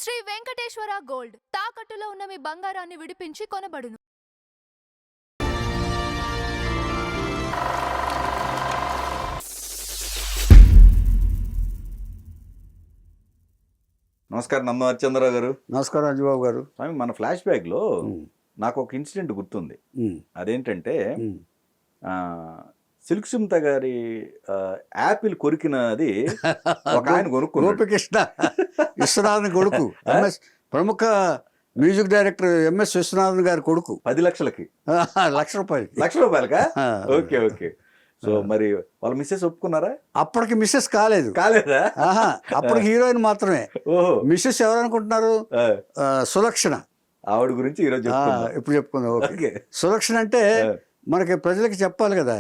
Shri Venkateswara gold తాకట్టులో ఉన్న మీ బంగారాన్ని విడిపించి కొనబడును. నమస్కారం నందం హరిచంద్రరావు గారు. నమస్కారం అంజబాబు గారు. స్వామి, మన ఫ్లాష్ బ్యాక్లో నాకు ఒక ఇన్సిడెంట్ గుర్తుంది. అదేంటంటే సిల్క్ సుమత గారి యాపిల్ కొరికినది ఒక ఆయన కొనుక్కున్నాడు. గోపికృష్ణ విశ్వనాథన్ కొడుకు, ప్రముఖ మ్యూజిక్ డైరెక్టర్ ఎంఎస్ విశ్వనాథన్ గారి కొడుకు. 10 లక్షలకి లక్ష రూపాయలకా? Okay okay. సో మరి వాళ్ళ మిస్సెస్ ఒప్పుకున్నారా? అప్పటికి మిస్సెస్ కాలేదా? అప్పుడు హీరోయిన్ మాత్రమే. ఓహో, మిస్సెస్ ఎవరనుకుంటున్నారు? సులక్షణ. ఆవిడ గురించి ఈరోజు ఇప్పుడు చెప్పుకుందాం. ఓకే. సులక్షణ అంటే మనకి ప్రజలకి చెప్పాలి కదా.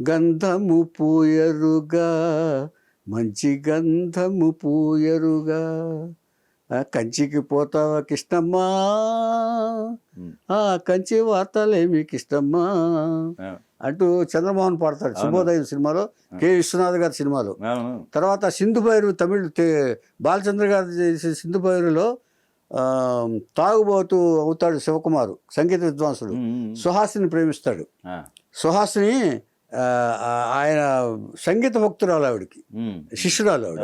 గంధము పూయరుగా మంచి గంధము పూయరుగా కంచికి పోతావా కిష్టమ్మా, కంచి వార్తలేమి కిష్టమ్మా అంటూ చంద్రమోహన్ పాడతాడు శుభోదయం సినిమాలో, కె విశ్వనాథ్ గారి సినిమాలో. తర్వాత సింధు భైరవి తమిళ్ బాలచంద్ర గారు చేసే సింధు భైరవిలో తాగుబోతూ అవుతాడు శివకుమారు, సంగీత విద్వాంసుడు. సుహాసిని ప్రేమిస్తాడు. సుహాసిని ఆయన సంగీత భక్తురాలు, ఆవిడికి శిష్యురాలు ఆవిడ.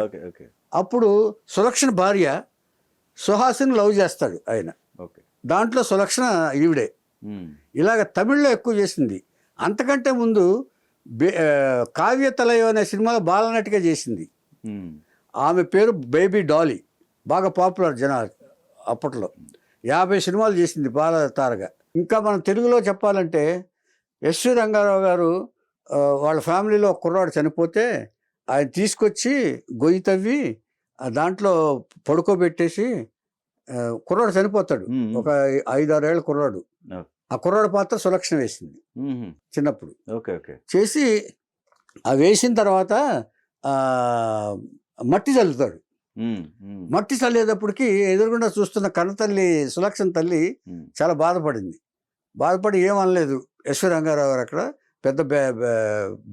అప్పుడు సులక్షణ భార్య సుహాసిని లవ్ చేస్తాడు ఆయన. దాంట్లో సులక్షణ ఈవిడే. ఇలాగ తమిళ్లో ఎక్కువ చేసింది. అంతకంటే ముందు కావ్య తలయో అనే సినిమాలో బాలనటిగా చేసింది. ఆమె పేరు బేబీ డాలీ. బాగా పాపులర్ జనాలు అప్పట్లో. 50 సినిమాలు చేసింది బాల తారగా. ఇంకా మనం తెలుగులో చెప్పాలంటే ఎస్వి రంగారావు గారు వాళ్ళ ఫ్యామిలీలో ఒక కుర్రాడు చనిపోతే ఆయన తీసుకొచ్చి గొయ్యి తవ్వి దాంట్లో పడుకోబెట్టేసి, కుర్రాడు చనిపోతాడు, ఒక 5-6 ఏళ్ళ కుర్రాడు. ఆ కుర్రాడు పాత్ర సులక్షణ వేసింది చిన్నప్పుడు. చేసి ఆ వేసిన తర్వాత మట్టి చల్లుతాడు. మట్టి చల్లేటప్పటికి ఎదురుగుండా చూస్తున్న కన్నతల్లి సులక్షణ తల్లి చాలా బాధపడి ఏమనలేదు. ఎస్వి రంగారావు గారు అక్కడ పెద్ద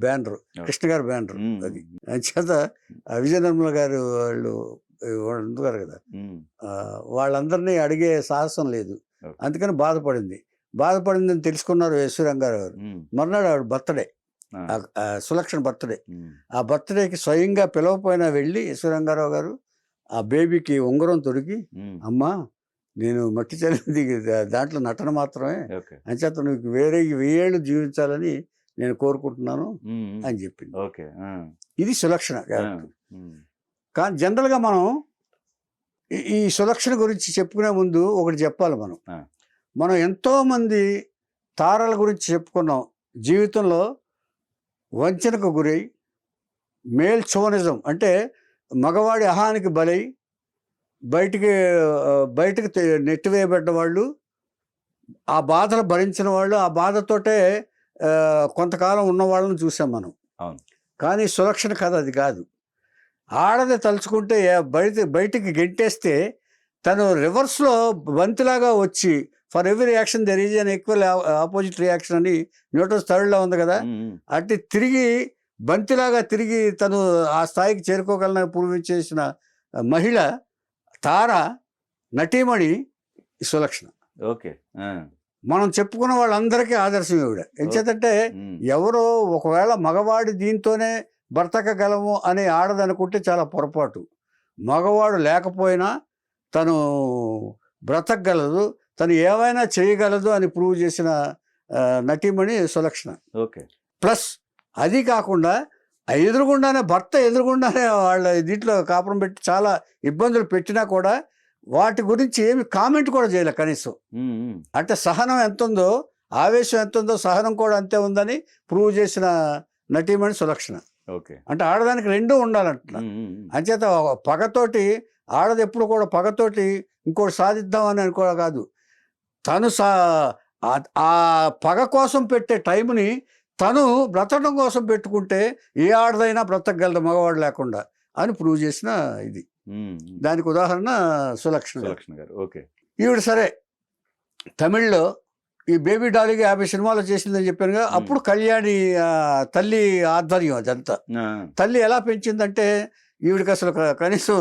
బ్యానర్, కృష్ణ గారి బ్యానర్ అది. చేత విజయ నిర్మల గారు వాళ్ళు ఉంటారు కదా, వాళ్ళందరినీ అడిగే సాహసం లేదు. అందుకని బాధపడిందని తెలుసుకున్నారు ఎస్వి రంగారావు గారు. మర్నాడు ఆవిడ బర్త్డే, సులక్షణ బర్త్డే. ఆ బర్త్డేకి స్వయంగా పిలవపోయినా వెళ్ళి ఎస్వి రంగారావు గారు ఆ బేబీకి ఉంగరం తొడిగి, అమ్మా నేను మట్టి చల్లింది దాంట్లో నటన మాత్రమే, అంచేత నువ్వు వేరే 1000 ఏళ్ళు జీవించాలని నేను కోరుకుంటున్నాను అని చెప్పింది. ఇది సులక్షణ. కానీ జనరల్గా మనం ఈ సులక్షణ గురించి చెప్పుకునే ముందు ఒకటి చెప్పాలి. మనం ఎంతోమంది తారల గురించి చెప్పుకున్నాం. జీవితంలో వంచనకు గురై, మేల్ చోనిజం అంటే మగవాడి అహానికి బలై బయటికి నెట్టివేయబడ్డ వాళ్ళు, ఆ బాధలు భరించిన వాళ్ళు, ఆ బాధతోటే కొంతకాలం ఉన్న వాళ్ళని చూసాం మనం. కానీ సులక్షణ కథ అది కాదు. ఆడది తలుచుకుంటే బయటికి గెంటేస్తే తను రివర్స్లో బంతిలాగా వచ్చి, for every reaction there is an equal opposite reaction అని న్యూటన్స్ థర్డ్లో ఉంది కదా. అంటే తిరిగి బంతిలాగా తిరిగి తను ఆ స్థాయికి చేరుకోగలని ప్రూవ్ చేసిన మహిళ, తార, నటీమణి సులక్షణ. మనం చెప్పుకున్న వాళ్ళందరికీ ఆదర్శం ఈవిడ. ఎంచేతంటే ఎవరో ఒకవేళ మగవాడి దీంతోనే బ్రతకగలము అని ఆడదనుకుంటే చాలా పొరపాటు. మగవాడు లేకపోయినా తను బ్రతకగలదు, తను ఏమైనా చేయగలదు అని ప్రూవ్ చేసిన నటీమణి సులక్షణ. ప్లస్ అది కాకుండా భర్త ఎదురుగుండానే వాళ్ళ దీంట్లో కాపురం పెట్టి చాలా ఇబ్బందులు పెట్టినా కూడా వాటి గురించి ఏమి కామెంట్ కూడా చేయలే కనీసం. అంటే సహనం ఎంత ఉందో, ఆవేశం ఎంత ఉందో, సహనం కూడా అంతే ఉందని ప్రూవ్ చేసిన నటీమణి సులక్షణ. అంటే ఆడదానికి రెండూ ఉండాలంటున్నా. అంచేత పగతోటి ఆడది ఎప్పుడు కూడా పగతోటి ఇంకోటి సాధిద్దామని అనుకో కాదు. తను ఆ పగ కోసం పెట్టే టైంని తను బ్రతకడం కోసం పెట్టుకుంటే ఏ ఆడదైనా బ్రతకగలదు మగవాడు లేకుండా అని ప్రూవ్ చేసిన ఇది. దానికి ఉదాహరణ సులక్షణ గారు. ఈవిడ సరే తమిళ్లో ఈ బేబీ డాలీకి 50 సినిమాలు చేసిందని చెప్పాను కదా. అప్పుడు కళ్యాణి తల్లి ఆధ్వర్యం అదంతా. తల్లి ఎలా పెంచిందంటే ఈవిడికి అసలు కనీసం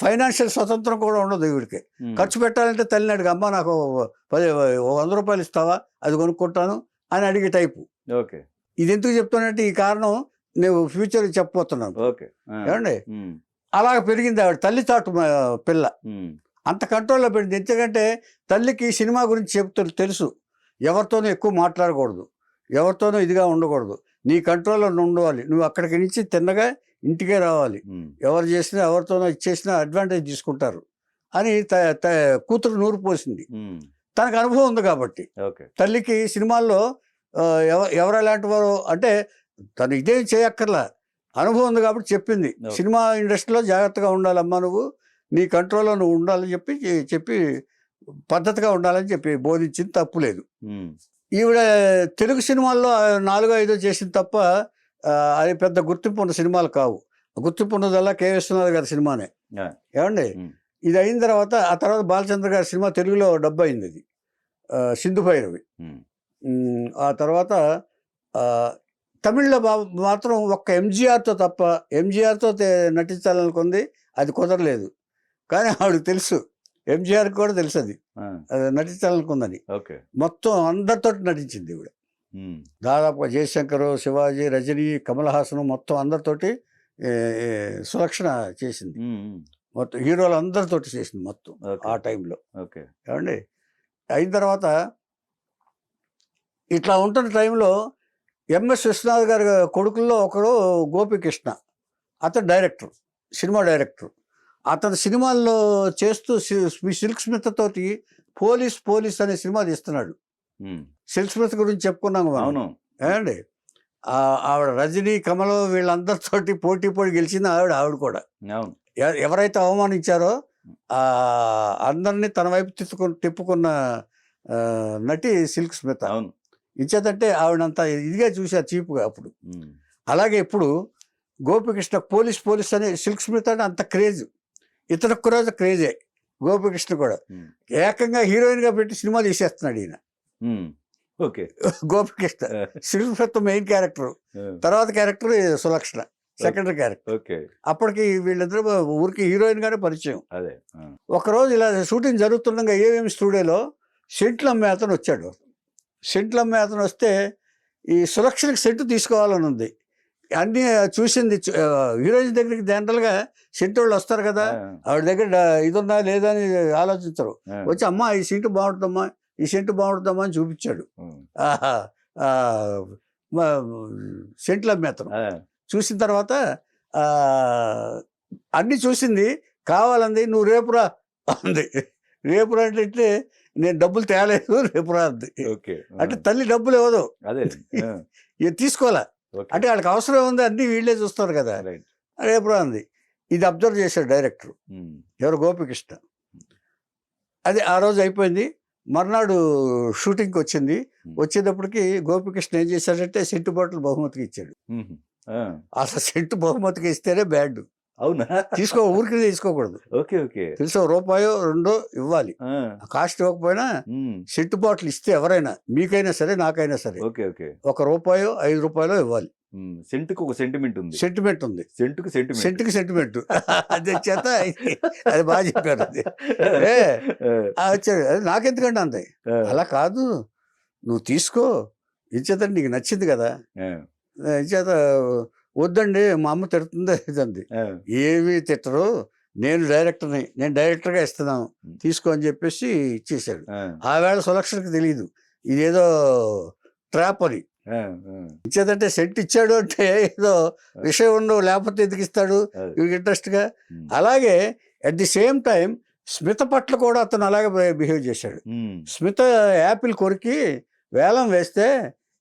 ఫైనాన్షియల్ స్వతంత్రం కూడా ఉండదు ఈవిడికి. ఖర్చు పెట్టాలంటే తల్లిని అడిగి, అమ్మ నాకు 100 రూపాయలు ఇస్తావా, అది కొనుక్కుంటాను అని అడిగే టైపు. ఓకే. ఇది ఎందుకు చెప్తానంటే ఈ కారణం నేను ఫ్యూచర్ చెప్పబోతున్నాను. ఓకే. ఏమండి, అలాగ పెరిగింది ఆవిడ. తల్లి చాటు పిల్ల అంత కంట్రోల్లో పెట్టింది. ఎందుకంటే తల్లికి సినిమా గురించి తెలుసు, ఎవరితోనూ ఎక్కువ మాట్లాడకూడదు, ఎవరితోనూ ఇదిగా ఉండకూడదు, నీ కంట్రోల్లో ఉండాలి, నువ్వు అక్కడికి నుంచి తిన్నగా ఇంటికే రావాలి, ఎవరు చేసినా ఎవరితోనో ఇచ్చేసినా అడ్వాంటేజ్ తీసుకుంటారు అని కూతురు నూరు పోసింది. తనకు అనుభవం ఉంది కాబట్టి. తల్లికి సినిమాల్లో ఎవరు ఎలాంటి వారు అంటే తను ఇదేం చేయక్కర్లా, అనుభవం ఉంది కాబట్టి చెప్పింది. సినిమా ఇండస్ట్రీలో జాగ్రత్తగా ఉండాలమ్మా, నువ్వు నీ కంట్రోల్లో నువ్వు ఉండాలని చెప్పి పద్ధతిగా ఉండాలని చెప్పి బోధించింది, తప్పులేదు. ఈవిడ తెలుగు సినిమాల్లో 4-5 చేసింది తప్ప అది పెద్ద గుర్తింపు ఉన్న సినిమాలు కావు. గుర్తింపు ఉన్నదల్లా కె. విశ్వనాథ్ గారి సినిమానే. ఏమండి, ఇది అయిన తర్వాత ఆ తర్వాత బాలచంద్ర గారి సినిమా తెలుగులో డబ్ అయింది, అది సింధు భైరవి. ఆ తర్వాత తమిళ్లో మాత్రం ఒక్క ఎంజీఆర్తో తప్ప, ఎంజీఆర్తో నటించాలనుకుంది, అది కుదరలేదు. కానీ ఆవిడకి తెలుసు, ఎంజీఆర్కి కూడా తెలుసు అది నటించాలనుకుందని. మొత్తం అందరితో నటించింది ఈవిడ. దాదాపుగా జయశంకర్, శివాజీ, రజనీ, కమల్ హాసన్ మొత్తం అందరితోటి సులక్షణ చేసింది. మొత్తం హీరోలు అందరితోటి చేసింది మొత్తం ఆ టైంలో. ఏమండి, అయిన తర్వాత ఇట్లా ఉంటున్న టైంలో ఎంఎస్ విశ్వనాథ్ గారి కొడుకుల్లో ఒకడు గోపికృష్ణ, అతను డైరెక్టర్, సినిమా డైరెక్టర్. అతను సినిమాల్లో చేస్తూ సిల్క్ స్మిత్ తోటి పోలీస్ అనే సినిమా తీస్తున్నాడు. సిల్క్ స్మిత్ గురించి చెప్పుకున్నాము మనం. ఏమండి, ఆవిడ రజనీ, కమల్ వీళ్ళందరితోటి పోటీ గెలిచింది ఆవిడ కూడా. ఎవరైతే అవమానించారో అందరినీ తన వైపు తిప్పుకున్న నటి సిల్క్ స్మిత. ఇచ్చేదంటే ఆవిడంత ఇదిగా చూశారు, చీపుగా అప్పుడు. అలాగే ఇప్పుడు గోపికృష్ణ పోలీస్ అనే సిల్క్ స్మిత అంటే అంత క్రేజ్, ఇతనికి కూడా క్రేజే గోపికృష్ణ కూడా. ఏకంగా హీరోయిన్ గా పెట్టి సినిమా తీసేస్తున్నాడు ఈయన. Gopikrishna Silk Smitha main character, తర్వాత క్యారెక్టర్ సులక్షణ సెకండరీ క్యారెక్టర్. అప్పటికి వీళ్ళిద్దరూ ఊరికి హీరోయిన్ గానే పరిచయం. ఒకరోజు ఇలా షూటింగ్ జరుగుతుండగా ఏవిఎం స్టూడియోలో సెంట్లు అమ్మే అతను వచ్చాడు. సెంట్లు అమ్మే అతను వస్తే ఈ సులక్షణకి సెంటు తీసుకోవాలని ఉంది. అన్నీ చూసింది. హీరోయిన్ దగ్గరికి జనరల్గా సెంటు వాళ్ళు వస్తారు కదా, ఆవిడ దగ్గర ఇది ఉందా లేదా అని ఆలోచించరు. వచ్చి అమ్మా ఈ సెంటు బాగుంటుందమ్మా, ఈ సెంటు బాగుంటుందమ్మా అని చూపించాడు. సెంట్లు అమ్మే అతను చూసిన తర్వాత అన్నీ చూసింది, కావాలంది, నువ్వు రేపురా అంది. రేపురా అంటే నేను డబ్బులు తేలేదు, రేపురా అంది. అంటే తల్లి డబ్బులు ఇవ్వదు, తీసుకోవాలా అంటే వాళ్ళకి అవసరం ఉంది, అన్నీ వీళ్ళే చూస్తారు కదా, రేపురా అంది. ఇది అబ్జర్వ్ చేశాడు డైరెక్టర్, ఎవరు గోపికృష్ణ. అది ఆ రోజు అయిపోయింది. మర్నాడు షూటింగ్కి వచ్చింది. వచ్చేటప్పటికి గోపికృష్ణ ఏం చేశాడంటే సెంటు బాటిల్ బహుమతికి ఇచ్చాడు. అసలు సెంటు బహుమతికి ఇస్తేనే బ్యాడ్. అవునా? ఊరికి తీసుకోకూడదు. తెలుసో ₹2 ఇవ్వాలి. కాస్ట్ ఇవ్వకపోయినా సెంటు బాటిల్ ఇస్తే ఎవరైనా, మీకైనా సరే నాకైనా సరే, ₹1 ₹5 ఇవ్వాలి. సెంటుకు ఒక సెంటిమెంట్ ఉంది. సెంటుకి సెంటిమెంట్. అదే చేత అది బాగా చెప్పారు. వచ్చాడు, అది నాకెందుకంటే అంతే. అలా కాదు, నువ్వు తీసుకో, ఇచ్చేతండి, నీకు నచ్చింది కదా. ఇచ్చేత వద్దండి, మా అమ్మ తిడుతుంది ఇదండి. ఏమీ తిట్టరు, నేను డైరెక్టర్ని, నేను డైరెక్టర్గా ఇస్తున్నాను, తీసుకో అని చెప్పేసి ఇచ్చేసాడు. ఆ వేళ సులక్షణకి తెలియదు ఇదేదో ట్రాప్ అని. ఇచ్చేదంటే సెంట్ ఇచ్చాడు అంటే ఏదో విషయం ఉండవు, లేకపోతే ఎందుకు ఇస్తాడు ఇంట్రెస్ట్గా. అలాగే at the same time Smitha పట్ల కూడా అతను అలాగే బిహేవ్ చేశాడు. స్మిత యాపిల్ కొరికి వేలం వేస్తే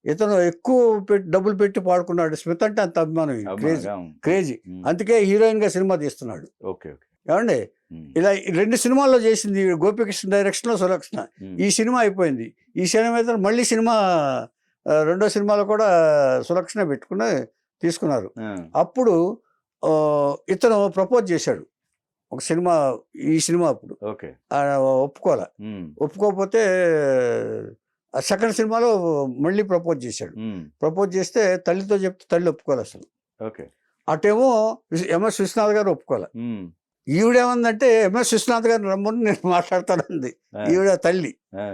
ఇతను ఎక్కువ డబ్బులు పెట్టి పాడుకున్నాడు. స్మిత అంటే అంత అభిమానం, క్రేజీ. అందుకే హీరోయిన్ గా సినిమా తీస్తున్నాడు. ఏమండి, ఇలా 2 సినిమాల్లో చేసింది గోపికృష్ణ డైరెక్షన్ లో సులక్షణ. ఈ సినిమా అయిపోయింది. ఈ సినిమా అయితే మళ్ళీ రెండో సినిమాలో కూడా సులక్షణ పెట్టుకుని తీసుకున్నారు. అప్పుడు ఇతను ప్రపోజ్ చేశాడు ఒక సినిమా, ఈ సినిమా అప్పుడు ఒప్పుకోకపోతే సెకండ్ సినిమాలో మళ్ళీ ప్రపోజ్ చేశాడు. ప్రపోజ్ చేస్తే తల్లితో చెప్తే తల్లి ఒప్పుకోవాలి అసలు. అటేమో ఎంఎస్ విశ్వనాథ్ గారు ఒప్పుకోవాలి. ఈవిడేమందంటే ఎంఎస్ విశ్వనాథ్ గారిని రమ్మని నేను మాట్లాడతానంది. ఆ, ఈవిడ తల్లి. ఆ,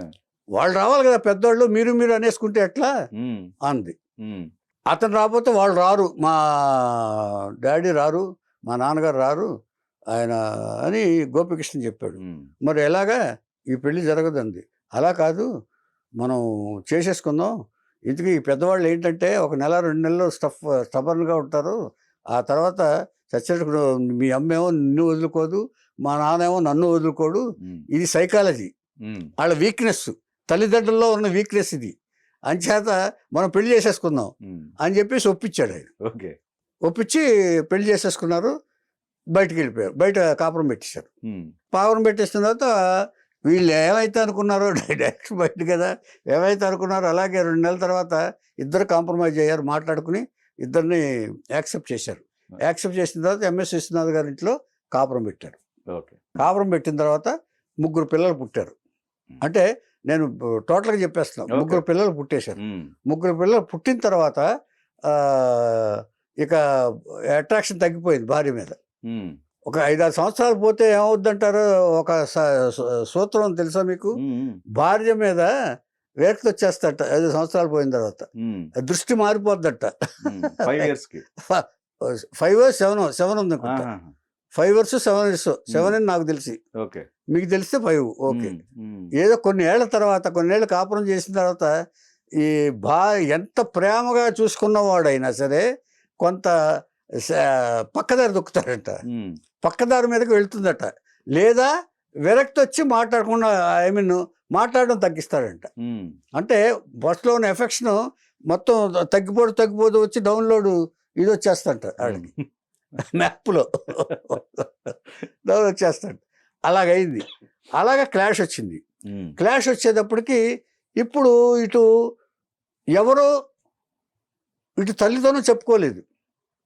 వాళ్ళు రావాలి కదా పెద్దోళ్ళు, మీరు అనేసుకుంటే ఎట్లా ఉమ్, అంది. ఉమ్, అతను రాకపోతే వాళ్ళు రారు, మా డాడీ రారు, మా నాన్నగారు రారు ఆయన అని గోపికృష్ణ చెప్పాడు. ఉమ్, మరి ఎలాగా ఈ పెళ్లి జరగదండి. అలా కాదు, మనం చేసేసుకుందాం. ఇంతకీ ఈ పెద్దవాళ్ళు ఏంటంటే 1 నెల 2 నెలలు స్టబర్న్గా ఉంటారు. ఆ తర్వాత చచ్చినట్టు మీ అమ్మేమో నిన్ను వదులుకోదు, మా నాన్నేమో నన్ను వదులుకోడు. ఉమ్, ఇది సైకాలజీ, ఉమ్, వాళ్ళ వీక్నెస్, తల్లిదండ్రుల్లో ఉన్న వీక్నెస్ ఇది. అంచేత మనం పెళ్లి చేసేసుకుందాం ఉమ్, అని చెప్పేసి ఒప్పించాడు ఆయన. ఓకే. ఒప్పించి పెళ్లి చేసేసుకున్నారు. బయటికి వెళ్ళిపోయారు, బయట కాపురం పెట్టేశారు. ఉమ్, కాపురం పెట్టేసిన తర్వాత వీళ్ళు ఏమైతే అనుకున్నారో డైరెక్ట్ బయట కదా, ఏమైతే అనుకున్నారో అలాగే 2 నెలల తర్వాత ఇద్దరు కాంప్రమైజ్ అయ్యారు, మాట్లాడుకుని ఇద్దరిని యాక్సెప్ట్ చేశారు. యాక్సెప్ట్ చేసిన తర్వాత ఎంఎస్ విశ్వనాథ్ గారి ఇంట్లో కాపురం పెట్టారు. ఓకే. కాపురం పెట్టిన తర్వాత 3 పిల్లలు పుట్టారు. అంటే నేను టోటల్గా చెప్పేస్తున్నాను, Okay. 3 పిల్లలు పుట్టేశారు. ఉమ్, 3 పిల్లలు పుట్టిన తర్వాత ఇక అట్రాక్షన్ తగ్గిపోయింది భార్య మీద. ఉమ్, ఒక 5-6 సంవత్సరాలు పోతే ఏమవుద్దంటారు, ఒక సూత్రం తెలుసా మీకు? ఉమ్, భార్య మీద వేర్కి వచ్చేస్తట 5 సంవత్సరాలు పోయిన తర్వాత, ఉమ్, దృష్టి మారిపోద్దట. ఉమ్, 5 years కి. 5 7 ఉంది అనుకుంటా. ఆహా, 5 years 7 years 7 అని నాకు తెలిసి, ఓకే. మీకు తెలిస్తే 5. ఓకే. ఉమ్, ఉమ్, ఏదో కొన్ని ఏళ్ల తర్వాత, కొన్నేళ్ళు కాపురం చేసిన తర్వాత ఈ ఎంత ప్రేమగా చూసుకున్నవాడైనా సరే కొంత పక్కదారి దొక్కుతాడంట, ఉమ్, పక్కదారి మీదకి వెళ్తుందట. లేదా విరక్తి వచ్చి మాట్లాడకుండా, మాట్లాడడం తగ్గిస్తాడంట. ఉమ్, అంటే బస్సులో ఉన్న ఎఫెక్షన్ మొత్తం తగ్గిపోతూ వచ్చి డౌన్లోడ్ ఇది వచ్చేస్తంట ఆడికి, మ్యాప్లో డౌన్ వచ్చేస్తాడు. అలాగైంది. అలాగా క్లాష్ వచ్చింది. ఉమ్, క్లాష్ వచ్చేటప్పటికి ఇప్పుడు ఎవరో ఇటు తల్లితోనూ చెప్పుకోలేదు.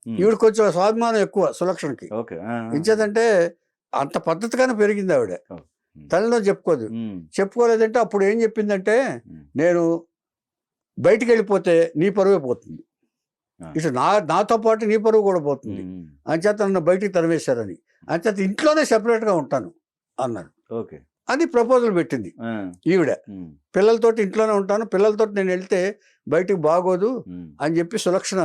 ఉమ్, ఈవిడ కొంచెం స్వాభిమానం ఎక్కువ సులక్షణకి. ఓకే. ఆ, ఆ, ఇంచేదంటే అంత పద్ధతిగానే పెరిగింది ఆవిడ. ఉమ్, తల్లితో చెప్పుకోదు. ఉమ్, చెప్పుకోలేదంటే అప్పుడు ఏం చెప్పిందంటే, ఉమ్, నేను బయటికి వెళ్ళిపోతే నీ పరువే పోతుంది, ఆ. ఇటు నాతో పాటు నీ పరువు కూడా పోతుంది, ఉమ్, అంచేత నన్ను బయటికి తరిమేశారని, అంచేత ఇంట్లోనే సెపరేట్గా ఉంటాను అన్నాడు. ఓకే. అని ప్రపోజల్ పెట్టింది ఆ, ఈవిడ. ఉమ్, పిల్లలతోటి ఇంట్లోనే ఉంటాను, పిల్లలతోటి నేను వెళ్తే బయటికి బాగోదు ఉమ్, అని చెప్పి సులక్షణ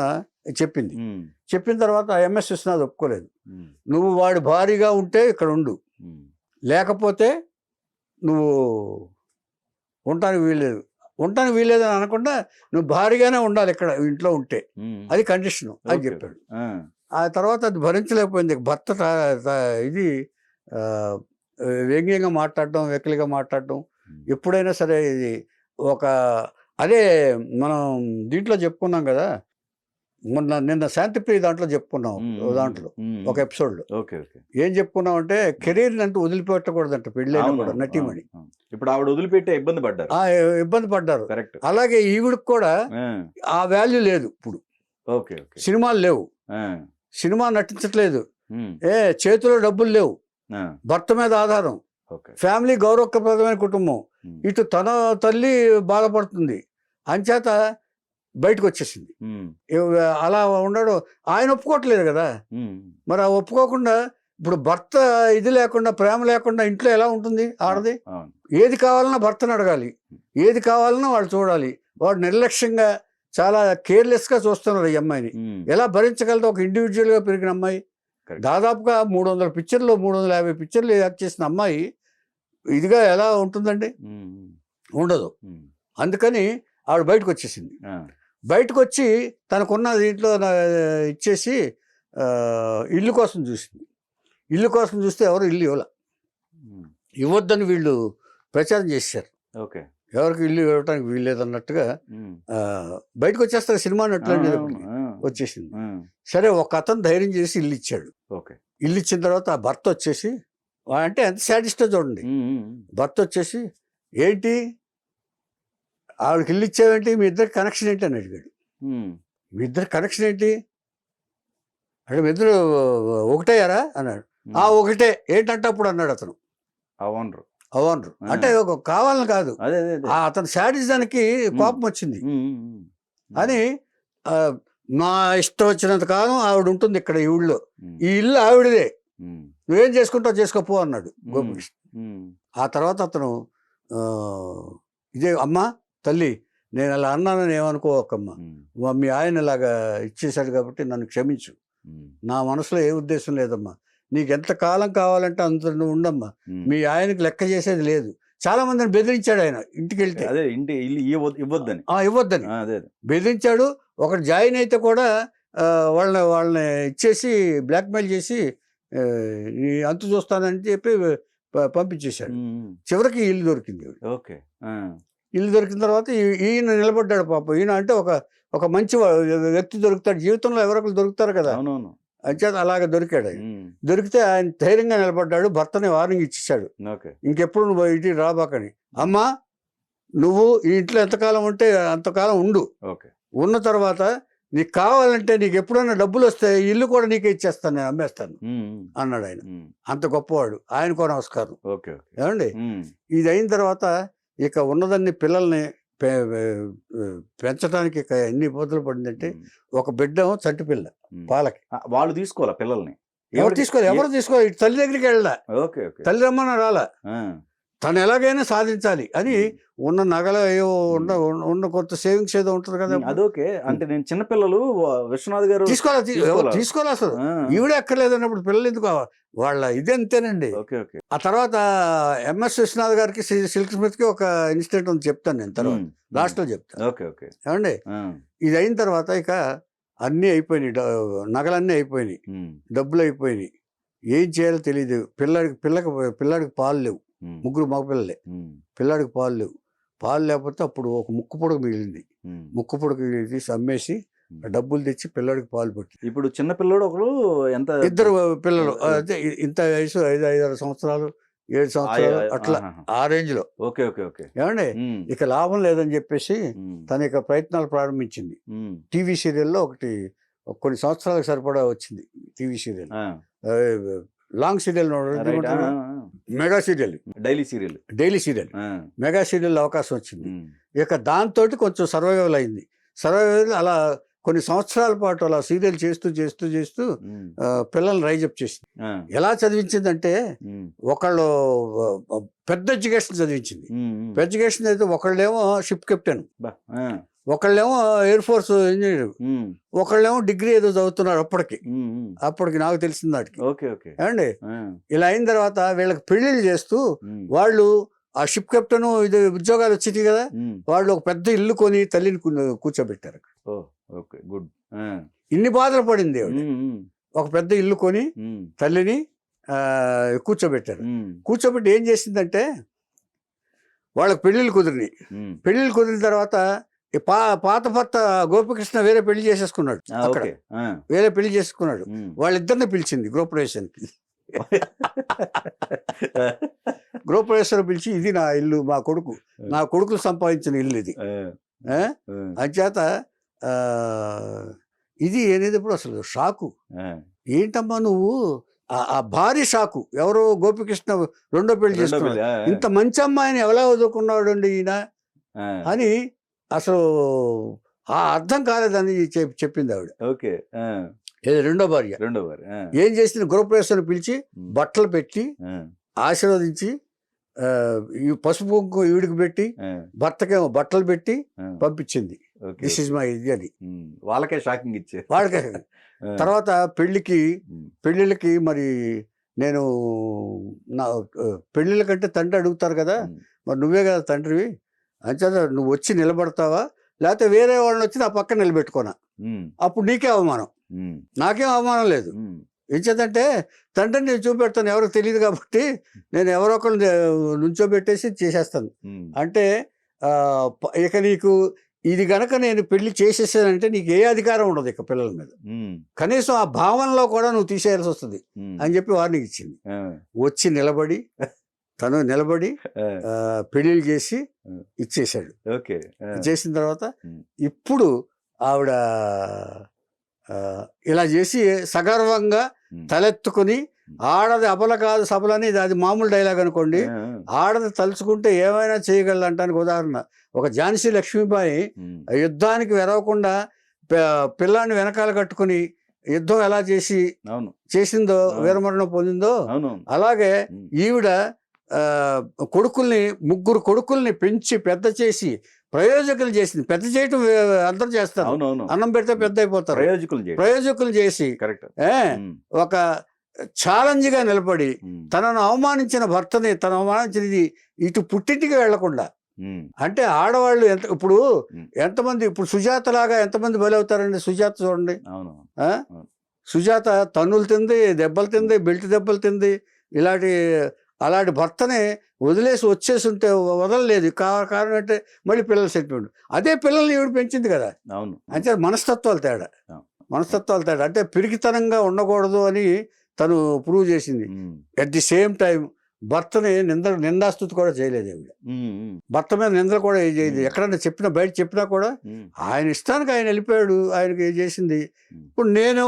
చెప్పింది. ఉమ్, చెప్పిన తర్వాత ఎంఎస్ విశ్వనాథ్ ఒప్పుకోలేదు. ఉమ్, నువ్వు వాడి భారీగా ఉంటే ఇక్కడ ఉండు, ఉమ్, లేకపోతే నువ్వు ఉండటానికి వీల్లేదు అని అనకుండా నువ్వు భారీగానే ఉండాలి ఇక్కడ ఇంట్లో ఉంటే, ఉమ్, అది కండిషను అని ఓకే. చెప్పాడు. ఆ, ఆ తర్వాత అది భరించలేకపోయింది భర్త. ఇది వ్యంగ్యంగా మాట్లాడడం, వెకిలిగా మాట్లాడడం. ఉమ్, ఎప్పుడైనా సరే ఇది ఒక అదే మనం దీంట్లో చెప్పుకున్నాం కదా, నిన్న శాంతిప్రియ దాంట్లో చెప్పుకున్నాం. ఉమ్, దాంట్లో ఉమ్, ఒక ఎపిసోడ్లో ఓకే. ఓకే. ఏం చెప్పుకున్నాం అంటే, కెరీర్ అంటూ వదిలిపెట్టకూడదంట పెళ్ళైనా అవును, కూడా నటీమణి. అవును. ఇప్పుడు ఆవిడ వదిలిపెట్టే ఇబ్బంది పడ్డారు. ఇబ్బంది పడ్డారు. కరెక్ట్. అలాగే ఈవిడికి కూడా ఆ, ఆ వాల్యూ లేదు. ఇప్పుడు ఓకే. ఓకే. సినిమాలు లేవు, ఆ, సినిమా నటించట్లేదు, ఉమ్, చేతిలో డబ్బులు లేవు, ఆ, భర్త మీద ఆధారం, ఓకే. ఫ్యామిలీ గౌరవప్రదమైన కుటుంబం, ఉమ్, ఇటు తన తల్లి బాధపడుతుంది, అంచేత బయటకు వచ్చేసింది. ఉమ్, అలా ఉండడు. ఆయన ఒప్పుకోవట్లేదు కదా, ఉమ్, మరి ఆ ఒప్పుకోకుండా ఇప్పుడు భర్త ఇది లేకుండా, ప్రేమ లేకుండా ఇంట్లో ఎలా ఉంటుంది ఆడది? అవును. ఏది కావాలన్నా భర్తను అడగాలి, ఏది కావాలన్నా వాళ్ళు చూడాలి. వాడు నిర్లక్ష్యంగా చాలా కేర్లెస్గా చూస్తున్నారు ఈ అమ్మాయిని. ఉమ్, ఎలా భరించగలదు ఒక ఇండివిజువల్గా పెరిగిన అమ్మాయి? Correct. దాదాపుగా 300 పిక్చర్లు 350 పిక్చర్లు యాక్ట్ చేసిన అమ్మాయి ఇదిగా ఎలా ఉంటుందండి? ఉమ్, ఉండదు. ఉమ్, అందుకని ఆవిడ బయటకు వచ్చేసింది. ఆ, బయటకు వచ్చి తనకున్న దీంట్లో ఇచ్చేసి ఇల్లు కోసం చూసింది. ఇల్లు కోసం చూస్తే ఎవరు ఇల్లు ఉమ్, ఇవ్వద్దని వీళ్ళు ప్రచారం చేశారు. ఓకే. ఎవరికి ఇల్లు ఇవ్వడానికి వీల్లేదన్నట్టుగా ఉమ్, బయటకు వచ్చేస్తారు. సినిమా నటులు అవును, ఆ, వచ్చేసింది. ఆ, సరే, ఒక అతను ధైర్యం చేసి ఇల్లు ఇచ్చాడు. ఓకే. ఇల్లు ఇచ్చిన తర్వాత ఆ భర్త వచ్చేసి, అంటే ఎంత సాడిస్టో చూడండి. ఉమ్, ఉమ్, భర్త వచ్చేసి, ఏంటి ఆవిడకి ఇల్లు ఇచ్చావేంటి, మీ ఇద్దరికి కనెక్షన్ ఏంటి అని అడిగాడు. ఉమ్, మీ ఇద్దరు కనెక్షన్ ఏంటి అంటే, మీ ఇద్దరు ఒకటేయారా అన్నాడు. ఆ ఒకటే ఏంటంటే అప్పుడు అన్నాడు అతను. అవునరు. అవునరు అంటే కావాలని కాదు, అదే అదే అదే. అతను శాడిజానికి కోపం వచ్చింది ఉమ్, ఉమ్, ఉమ్, అని. నా ఇష్టం వచ్చినంత కాలం ఆవిడ ఉంటుంది ఇక్కడ ఈ ఊళ్ళో, ఉమ్, ఈ ఇల్లు ఆవిడదే, ఉమ్, నువ్వేం చేసుకుంటావు చేసుకోపో అన్నాడు గోపికృష్ణ. ఉమ్, ఆ తర్వాత అతను ఇదే అమ్మా తల్లి నేను అలా అన్నానని ఏమనుకోవక్కమ్మా, ఉమ్, మీ ఆయన ఇలాగా ఇచ్చేశాడు కాబట్టి నన్ను క్షమించు, ఉమ్, నా మనసులో ఏ ఉద్దేశం లేదమ్మా, నీకు ఎంత కాలం కావాలంటే అంత నువ్వు ఉండమ్మా, ఉమ్. మీ ఆయనకి లెక్క చేసేది లేదు. చాలా మందిని బెదిరించాడు ఆయన ఇంటికి వెళ్తే, అదే ఇంటి ఇల్లు ఇవ్వద్దని. ఇవ్వద్దని అదే బెదిరించాడు. ఒకటి జాయిన్ అయితే కూడా వాళ్ళని ఇచ్చేసి బ్లాక్మెయిల్ చేసి ఈ అంతు చూస్తానని చెప్పి పంపించేశాడు. చివరికి ఇల్లు దొరికింది. ఓకే. ఇల్లు దొరికిన తర్వాత ఈయన నిలబడ్డాడు పాపం. ఈయన అంటే ఒక మంచి వ్యక్తి దొరుకుతాడు జీవితంలో, ఎవరొకరు దొరుకుతారు కదా, అవునవును. అంచేత అలాగ దొరికాడు ఆయన. దొరికితే ఆయన ధైర్యంగా నిలబడ్డాడు, భర్తని వార్నింగ్ ఇచ్చేసాడు, ఇంకెప్పుడు నువ్వు ఇంటికి రాబాకని. అమ్మా నువ్వు ఈ ఇంట్లో ఎంతకాలం ఉంటే అంతకాలం ఉండు, ఉన్న తర్వాత నీకు కావాలంటే నీకు ఎప్పుడైనా డబ్బులు వస్తే ఇల్లు కూడా నీకే ఇచ్చేస్తాను, నేను అమ్మేస్తాను అన్నాడు ఆయన. అంత గొప్పవాడు, ఆయనకో నమస్కారం. ఏమండి, ఇది అయిన తర్వాత ఇక ఉన్నదాన్ని పిల్లల్ని పెంచడానికి ఎన్ని ఇబ్బందులు పడిందంటే, ఒక బిడ్డ చంటి పిల్ల పాలకి, వాళ్ళు తీసుకోవాలా పిల్లల్ని, ఎవరు తీసుకోవాలి, తల్లి దగ్గరికి వెళ్ళా, తల్లి రమ్మని రాలా, తను ఎలాగైనా సాధించాలి అని ఉన్న నగలు ఏవో ఉన్న కొంత సేవింగ్స్ ఏదో ఉంటుంది కదా, అదొకే. అంటే నేను చిన్నపిల్లలు విశ్వనాథ్ గారు తీసుకోవాలి అసలు, ఈవిడే అక్కర్లేదు అన్నప్పుడు పిల్లలు ఎందుకు, వాళ్ళ ఇది అంతేనండి. ఆ తర్వాత ఎంఎస్ విశ్వనాథ్ గారికి సిల్క్ స్మిత్ కి ఒక ఇన్సిడెంట్ ఉంది, చెప్తాను నేను తర్వాత లాస్ట్ లో చెప్తాను. ఏమండి, ఇది అయిన తర్వాత ఇక అన్నీ అయిపోయినాయి, నగలన్నీ అయిపోయినాయి, డబ్బులు అయిపోయినాయి, ఏం చేయాలో తెలియదు. పిల్లాడికి పాలు లేవు, ముగ్గురు మగపిల్లలే, పిల్లాడికి పాలు లేవు. పాలు లేకపోతే అప్పుడు ఒక ముక్కు పొడకు మిగిలింది, ముక్కు పొడకు తీసి అమ్మేసి డబ్బులు తెచ్చి పిల్లాడికి పాలు పెట్టి. ఇప్పుడు చిన్న పిల్లడు ఒకరు, ఎంత ఇద్దరు పిల్లలు, అదే ఇంత వయసు 5-6 సంవత్సరాలు 7 సంవత్సరాలు అట్లా, ఆ రేంజ్ లో. ఏమండి, ఇక లాభం లేదని చెప్పేసి తన యొక్క ప్రయత్నాలు ప్రారంభించింది. టీవీ సీరియల్లో ఒకటి కొన్ని సంవత్సరాలకు సరిపడా వచ్చింది TV serial, long serial, mega serial, daily serial mega serial అవకాశం వచ్చింది. ఇక దాంతో కొంచెం సర్వైవల్ అయింది. సర్వైవల్ అలా కొన్ని సంవత్సరాల పాటు అలా సీరియల్ చేస్తూ చేస్తూ చేస్తూ పిల్లల్ని రైజప్ చేసింది. ఎలా చదివించిందంటే, ఒకళ్ళు పెద్ద ఎడ్యుకేషన్ చదివించింది. పెద్ద ఎడ్యుకేషన్ అయితే ఒకళ్ళేమో షిప్ కెప్టెన్, ఒకళ్ళేమో ఎయిర్ ఫోర్స్ ఇంజనీర్, ఒకళ్ళేమో డిగ్రీ ఏదో చదువుతున్నారు అప్పటికి నాకు తెలిసిన నాటికి. ఏమండి, ఇలా అయిన తర్వాత వీళ్ళకి పెళ్లిళ్ళు చేస్తూ వాళ్ళు ఆ షిప్ కెప్టెన్ ఇది ఉద్యోగాలు వచ్చేది కదా, వాళ్ళు ఒక పెద్ద ఇల్లు కొని తల్లిని కూర్చోబెట్టారు. ఇన్ని బాధలు పడింది ఆవిడ. ఒక పెద్ద ఇల్లు కొని తల్లిని కూర్చోబెట్టారు. కూర్చోబెట్టి ఏం చేసిందంటే, వాళ్ళకి పెళ్లిళ్ళు కుదిరినాయి. పెళ్లిళ్ళు కుదిరిన తర్వాత పాత భర్త గోపికృష్ణ వేరే పెళ్లి చేసేసుకున్నాడు, అక్కడ వేరే పెళ్లి చేసుకున్నాడు. వాళ్ళిద్దరిని పిలిచింది గృహప్రవేశానికి. గృహప్రవేశం పిలిచి, ఇది నా ఇల్లు, నా కొడుకులు సంపాదించిన ఇల్లు ఇది, అంచేత ఇది అనేటప్పుడు అసలు షాకు. ఏంటమ్మా నువ్వు, ఆ భారీ షాకు. ఎవరో గోపికృష్ణ రెండో పెళ్లి చేసుకున్నాడు, ఇంత మంచి అమ్మాయిని ఎలా వదులుకున్నాడు అండి ఈయన అని అసలు ఆ అర్థం కాలేదని చెప్పింది ఆవిడ. రెండో భార్య ఏం చేసింది, గృహప్రవేశాన్ని పిలిచి బట్టలు పెట్టి ఆశీర్వదించి పసుపు కుంకుమ ఈవిడికి పెట్టి భర్తకేమో బట్టలు పెట్టి పంపించింది. దిస్ ఇస్ మై ఇది అని వాళ్ళకే షాకింగ్ ఇచ్చే. వాళ్ళకే తర్వాత పెళ్ళిళ్ళకి మరి నేను నా పెళ్ళిళ్ళ కంటే తండ్రి అడుగుతారు కదా, మరి నువ్వే కదా తండ్రివి, అంచేత నువ్వు వచ్చి నిలబడతావా, లేకపోతే వేరే వాళ్ళని వచ్చి నా పక్కన నిలబెట్టుకోనా, అప్పుడు నీకే అవమానం, నాకేం అవమానం లేదు. ఏం చేద్దంటే, తండ్రిని నేను చూపెడతాను, ఎవరికి తెలియదు కాబట్టి నేను ఎవరో ఒకరు నుంచోబెట్టేసి చేసేస్తాను అంటే, ఇక నీకు ఇది గనక నేను పెళ్లి చేసేసానంటే నీకు ఏ అధికారం ఉండదు ఇక పిల్లల మీద, కనీసం ఆ భావనలో కూడా నువ్వు తీసేయాల్సి వస్తుంది అని చెప్పి వార్నింగ్ ఇచ్చింది. వచ్చి తను నిలబడి పెళ్లిళ్ళు చేసి ఇచ్చేసాడు. చేసిన తర్వాత ఇప్పుడు ఆవిడ ఇలా చేసి సగర్వంగా తలెత్తుకుని, ఆడది అబల కాదు సబలని, అది మామూలు డైలాగ్ అనుకోండి, ఆడది తలుచుకుంటే ఏమైనా చేయగలంటానికి ఉదాహరణ. ఒక ఝాన్సీ లక్ష్మీబాయి యుద్ధానికి వెరవకుండా పిల్లాన్ని వెనకాల కట్టుకుని యుద్ధం ఎలా అవును చేసిందో వీరమరణం పొందిందో అవునవును అలాగే ఈవిడ కొడుకుల్ని 3 కొడుకుల్ని పెంచి పెద్ద చేసి ప్రయోజకులు చేసింది. పెద్ద చేయటం అందరూ చేస్తారు, అవునవును అన్నం పెడితే పెద్ద అయిపోతారు. ప్రయోజకులు ప్రయోజకులు చేసి కరెక్ట్ ఒక ఛాలెంజ్ గా నిలబడి తనను అవమానించిన భర్తని, తను అవమానించినది ఇటు పుట్టింటికి వెళ్లకుండా, అంటే ఆడవాళ్ళు ఇప్పుడు ఎంతమంది, ఇప్పుడు సుజాత లాగా ఎంతమంది బలవుతారండి? సుజాత చూడండి, సుజాత తన్నులు తింది, దెబ్బలు తింది, బెల్ట్ దెబ్బలు తింది, అలాంటి భర్తనే వదిలేసి వచ్చేసి ఉంటే వదలలేదు. కారణం అంటే మళ్ళీ పిల్లలు సెటిల్మెంట్. అదే పిల్లల్ని ఈవిడ పెంచింది కదా. అవును, అంటే మనస్తత్వాలు తేడా. అంటే పిరికితనంగా ఉండకూడదు అని తను ప్రూవ్ చేసింది. అట్ ది సేమ్ టైం భర్తని నిందాస్తుతి కూడా చేయలేదు ఆవిడ. భర్త మీద నిందలు కూడా చేయలేదు. ఎక్కడన్నా బయట చెప్పినా కూడా ఆయన ఇష్టానికి ఆయన వెళ్ళిపోయాడు, ఆయనకి చేసింది. ఇప్పుడు నేను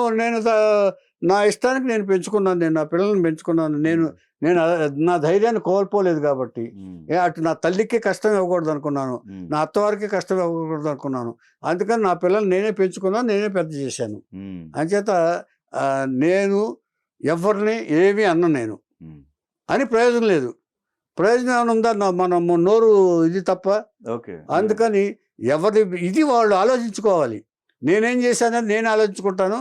నా ఇష్టానికి నేను పెంచుకున్నాను, నేను నా పిల్లల్ని పెంచుకున్నాను, నేను నా ధైర్యాన్ని కోల్పోలేదు కాబట్టి అటు నా తల్లికి కష్టం ఇవ్వకూడదు అనుకున్నాను, నా అత్తవారికి కష్టం ఇవ్వకూడదు అనుకున్నాను. అందుకని నా పిల్లల్ని నేనే పెంచుకున్నాను, నేనే పెద్ద చేశాను. అంచేత నేను ఎవరిని ఏమీ నేను అని ప్రయోజనం లేదు. ప్రయోజనం ఏమైనా ఉందా? మనం నోరు ఇది తప్ప. అందుకని ఇది వాళ్ళు ఆలోచించుకోవాలి. నేనేం చేశానని నేను ఆలోచించుకుంటాను,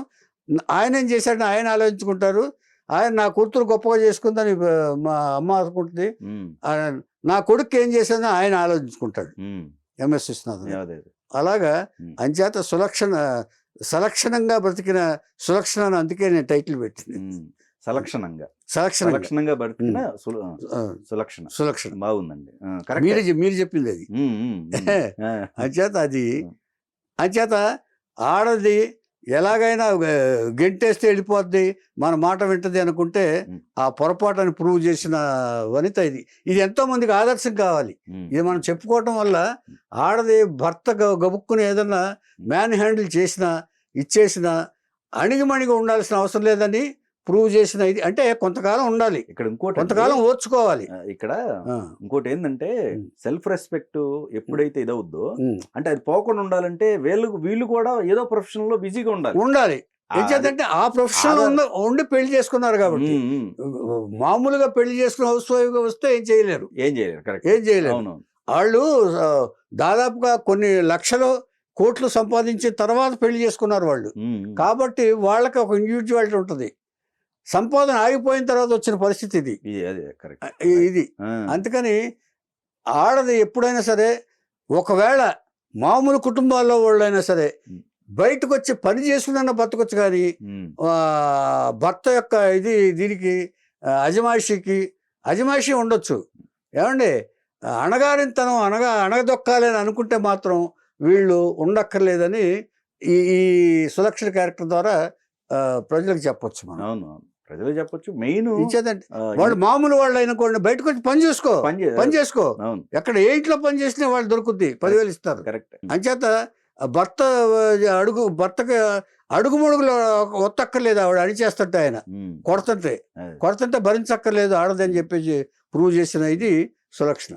ఆయన ఏం చేశాడని ఆయన ఆలోచించుకుంటారు. ఆయన నా కూతురు గొప్పగా చేసుకుందని మా అమ్మ అనుకుంటుంది, నా కొడుకు ఏం చేశానని ఆయన ఆలోచించుకుంటాడు. ఎంఎస్ విశ్వనాథన్ అలాగా. అంచేత సలక్షణంగా బ్రతికిన సులక్షణ అని అందుకే నేను టైటిల్ పెట్టింది. సలక్షణంగా బ్రతికిన సులక్షణ బాగుందండి. మీరు చెప్పింది అది. అంచేత ఆడది ఎలాగైనా గెంటేస్తే వెళ్ళిపోద్ది, మన మాట వింటది అనుకుంటే ఆ పొరపాటుని ప్రూవ్ చేసిన వనిత ఇది ఎంతో మందికి ఆదర్శం కావాలి. ఇది మనం చెప్పుకోవటం వల్ల ఆడది భర్త గబుక్కుని ఏదన్నా మ్యాన్ హ్యాండిల్ చేసినా ఇచ్చేసినా అణిగిమణిగా ఉండాల్సిన అవసరం లేదని ప్రూవ్ చేసిన ఇది. అంటే కొంతకాలం ఉండాలి, ఇక్కడ కొంతకాలం ఓర్చుకోవాలి. ఇక్కడ ఇంకోటి ఏంటంటే సెల్ఫ్ రెస్పెక్ట్ ఎప్పుడైతే ఇదవుద్దో, అంటే అది పోకుండా ఉండాలంటే వీళ్ళు కూడా ఏదో ప్రొఫెషన్ లో బిజీగా ఉండాలి. ఏంటంటే ఆ ప్రొఫెషన్ ఉండి పెళ్లి చేసుకున్నారు కాబట్టి. మామూలుగా పెళ్లి చేసుకుని హౌస్ వైఫ్ గా వస్తే ఏం చేయలేరు. వాళ్ళు దాదాపుగా కొన్ని లక్షలు కోట్లు సంపాదించిన తర్వాత పెళ్లి చేసుకున్నారు వాళ్ళు. కాబట్టి వాళ్ళకి ఒక ఇండివిజువాలిటీ ఉంటుంది. సంపాదన ఆగిపోయిన తర్వాత వచ్చిన పరిస్థితి ఇది. అందుకని ఆడది ఎప్పుడైనా సరే, ఒకవేళ మామూలు కుటుంబాల్లో వాళ్ళైనా సరే బయటకు వచ్చి పని చేసుకున్న బతకొచ్చు, కానీ భర్త యొక్క దీనికి అజమాయిషీ ఉండొచ్చు. ఏమండి, అణగారితనం అణగదొక్కాలి అని అనుకుంటే మాత్రం వీళ్ళు ఉండక్కర్లేదని ఈ సులక్షణ క్యారెక్టర్ ద్వారా ప్రజలకు చెప్పొచ్చు. మనం ప్రజలు చెప్పొచ్చు. మెయిన్ వాళ్ళు మామూలు వాళ్ళు అయినకోండి, బయటకు వచ్చి పని చేసుకో. ఎక్కడ ఏ ఇంట్లో పని చేసినా వాళ్ళు దొరుకుద్ది, 10,000 ఇస్తారు. అంచేత భర్తకి అడుగుమడుగులు ఒత్తక్కర్లేదు, ఆవిడ అడిచేస్తుంటే ఆయన కొడుతుంటే భరించక్కర్లేదు ఆడదని చెప్పేసి ప్రూవ్ చేసిన ఇది సులక్షణ.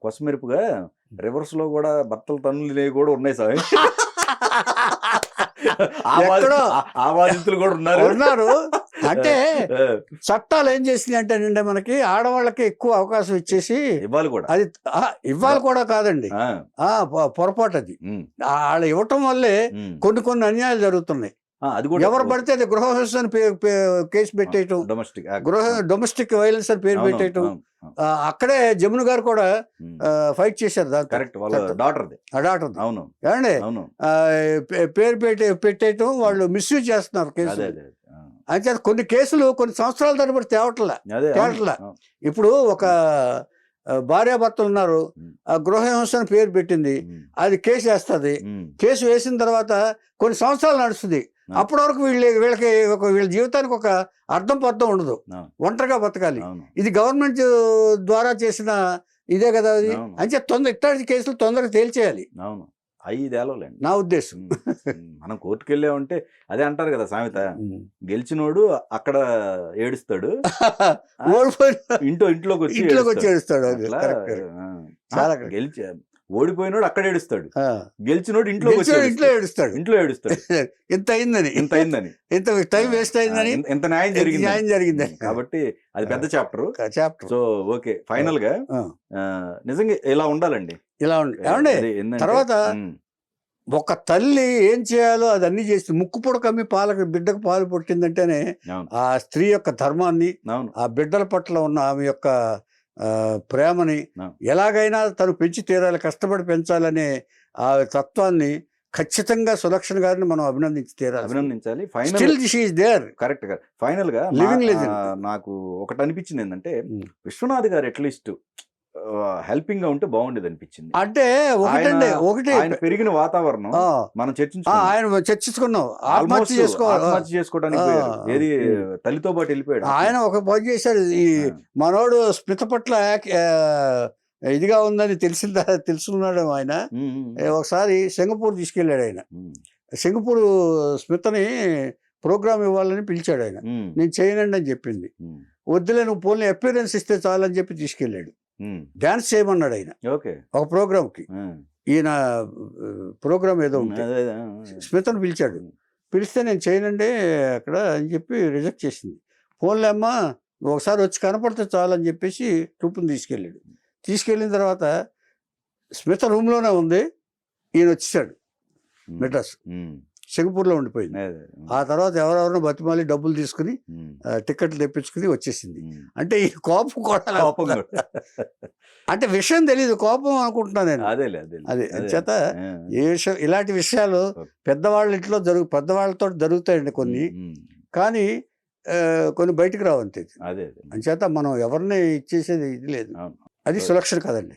కొసమెరుపుగా రివర్స్ లో కూడా భర్తలు తన్నులు కూడా ఉన్నాయి సార్. కూడా ఉన్నారు. అంటే చట్టాలు ఏం చేసింది అంటే మనకి ఆడవాళ్ళకి ఎక్కువ అవకాశం ఇచ్చేసి అది ఇవ్వాలి కూడా కాదండి, పొరపాటు అది. వాళ్ళు ఇవ్వటం వల్లే కొన్ని అన్యాయాలు జరుగుతున్నాయి. ఎవరు పడితే అది గృహహింస అని కేసు పెట్టేయటం, డొమెస్టిక్ వైలెన్స్ అని పేరు పెట్టేయటం. అక్కడే జమున గారు కూడా ఫైట్ చేశారు ఏమండి, పేరు పెట్టేయటం. వాళ్ళు మిస్యూజ్ చేస్తున్నారు కేసు. అయితే కొన్ని కేసులు కొన్ని సంవత్సరాల తరబడి తేవట్లా. ఇప్పుడు ఒక భార్యాభర్తలు ఉన్నారు, గృహహింస అని పేరు పెట్టింది, అది కేసు వేస్తుంది. కేసు వేసిన తర్వాత కొన్ని సంవత్సరాలు నడుస్తుంది. అప్పటి వరకు వీళ్ళ జీవితానికి ఒక అర్థం పర్థం ఉండదు, ఒంటరిగా బతకాలి. ఇది గవర్నమెంట్ ద్వారా చేసిన ఇదే కదా అది. అంటే ఇట్లాంటి కేసులు తొందరగా తేల్చేయాలి. 5 ఏళ్ళండి నా ఉద్దేశం. మనం కోర్టుకు వెళ్ళామంటే అదే అంటారు కదా సామెత, గెలిచినోడు అక్కడ ఏడుస్తాడు, ఇంట్లోకి వచ్చి ఏడుస్తాడు. ఓడిపోయినోడు అక్కడ ఏడుస్తాడు, ఆ. గెలిచినోడు ఇంట్లో ఇంట్లో ఏడుస్తాడు. ఇంట్లో ఏడుస్తాడు ఇంత అయిందని, ఇంత అయిందని, ఇంత టైం వేస్ట్ అయిందని, ఇంత న్యాయం న్యాయం జరిగిందని. కాబట్టి అది పెద్ద chapter. Chapter. So okay, final గా నిజంగా ఇలా ఉండాలండి. ఇలా ఏమండి తర్వాత ఒక తల్లి ఏం చేయాలో అది అన్ని చేసి ముక్కు పొడ కమ్మి బిడ్డకు పాలు పుట్టిందంటేనే ఆ స్త్రీ యొక్క ధర్మాన్ని, ఆ బిడ్డల పట్ల ఉన్న ఆమె యొక్క ప్రేమని ఎలాగైనా తను పెంచి తీరాలి, కష్టపడి పెంచాలనే ఆ తత్వాన్ని ఖచ్చితంగా సులక్షణ గారిని మనం అభినందించాలి. కరెక్ట్ గా ఫైనల్ గా నాకు ఒకటి అనిపించింది ఏంటంటే, విశ్వనాథ్ గారు అట్లీస్ట్ హెల్పింగ్ గా ఉంటే బాగుండేది అనిపించింది. అంటే ఒకటి ఆయన పెరిగిన వాతావరణం మనం చర్చించుకున్నాం. ఆత్మహత్య చేసుకోవడానికి ఏది తల్లితో పాటు వెళ్ళిపోయాడు. ఆయన ఒక పని చేశాడు, ఈ మనోడు స్మిత పట్ల ఇదిగా ఉందని తెలుసుకున్నాడు ఆయన. ఒకసారి సింగపూర్ తీసుకెళ్ళాడు ఆయన. సింగపూర్ స్మితని ప్రోగ్రామ్ ఇవ్వాలని పిలిచాడు ఆయన. నేను చేయనండి అని చెప్పింది. వద్దులే, నువ్వు పోనీ అపియరెన్స్ ఇస్తే చాలని చెప్పి తీసుకెళ్ళాడు. డాన్స్ చేయమన్నాడు ఆయన ఒక ప్రోగ్రామ్ కి. ఈయన ప్రోగ్రామ్ ఏదో ఉంటే స్మితను పిలిచాడు. పిలిస్తే నేను చేయనండి అక్కడ అని చెప్పి రిజెక్ట్ చేసింది. ఫోన్లే అమ్మా ఒకసారి వచ్చి కనపడితే చాలని చెప్పేసి ట్రూప్ని తీసుకెళ్ళాడు. తీసుకెళ్ళిన తర్వాత స్మిత రూమ్లోనే ఉంది, ఈయన వచ్చేసాడు మెడ్రాస్. సింగపూర్లో ఉండిపోయింది. ఆ తర్వాత ఎవరెవరినో బతిమాలి డబ్బులు తీసుకుని టికెట్లు తెప్పించుకుని వచ్చేసింది. అంటే ఈ కోపం కూడా అంటే విషయం తెలియదు, కోపం అనుకుంటున్నాను నేను. అదే చేత ఏ విషయం, ఇలాంటి విషయాలు పెద్దవాళ్ళ ఇంట్లో పెద్దవాళ్ళతో జరుగుతాయండి కొన్ని, కానీ కొన్ని బయటకు రావంతే. అంచేత మనం ఎవరిని ఇచ్చేసేది ఇది లేదు. అది సులక్షణ కదండి.